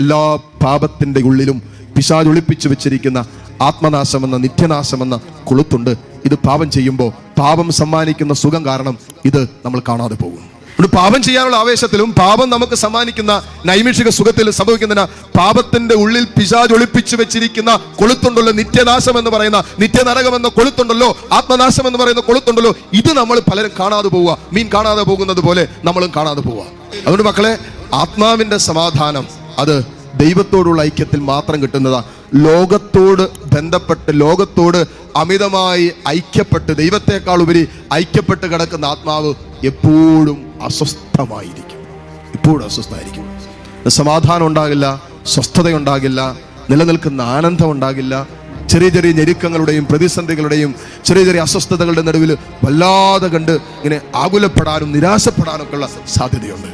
എല്ലാ പാപത്തിൻ്റെ ഉള്ളിലും പിശാച് ഒളിപ്പിച്ചു വെച്ചിരിക്കുന്ന ആത്മനാശമെന്ന നിത്യനാശമെന്ന കൊളുത്തുണ്ട്. ഇത് പാപം ചെയ്യുമ്പോൾ പാപം സമ്മാനിക്കുന്ന സുഖം കാരണം ഇത് നമ്മൾ കാണാതെ പോകും. പാപം ചെയ്യാനുള്ള ആവേശത്തിലും പാപം നമുക്ക് സമ്മാനിക്കുന്ന നൈമിഷിക സുഖത്തിൽ സംഭവിക്കുന്നതിന് പാപത്തിന്റെ ഉള്ളിൽ പിശാച് ഒളിപ്പിച്ചു വെച്ചിരിക്കുന്ന കൊളുത്തുണ്ടല്ലോ, നിത്യനാശം എന്ന് പറയുന്ന, നിത്യനരകം എന്ന കൊളുത്തുണ്ടല്ലോ, ആത്മനാശം എന്ന് പറയുന്ന കൊളുത്തുണ്ടല്ലോ, ഇത് നമ്മൾ പലരും കാണാതെ പോവുക. മീൻ കാണാതെ പോകുന്നത് പോലെ നമ്മളും കാണാതെ പോവുക. അതുകൊണ്ട് മക്കളെ, ആത്മാവിന്റെ സമാധാനം അത് ദൈവത്തോടുള്ള ഐക്യത്തിൽ മാത്രം കിട്ടുന്നതാണ്. ലോകത്തോട് ബന്ധപ്പെട്ട്, ലോകത്തോട് അമിതമായി ഐക്യപ്പെട്ട്, ദൈവത്തെക്കാൾ ഉപരി ഐക്യപ്പെട്ട് കിടക്കുന്ന ആത്മാവ് എപ്പോഴും അസ്വസ്ഥമായിരിക്കും, എപ്പോഴും അസ്വസ്ഥമായിരിക്കും. സമാധാനം ഉണ്ടാകില്ല, സ്വസ്ഥതയുണ്ടാകില്ല, നിലനിൽക്കുന്ന ആനന്ദം ഉണ്ടാകില്ല. ചെറിയ ചെറിയ ഞെരുക്കങ്ങളുടെയും പ്രതിസന്ധികളുടെയും ചെറിയ ചെറിയ അസ്വസ്ഥതകളുടെ നടുവിൽ വല്ലാതെ കണ്ട് ഇങ്ങനെ ആകുലപ്പെടാനും നിരാശപ്പെടാനൊക്കെ ഉള്ള സാധ്യതയുണ്ട്.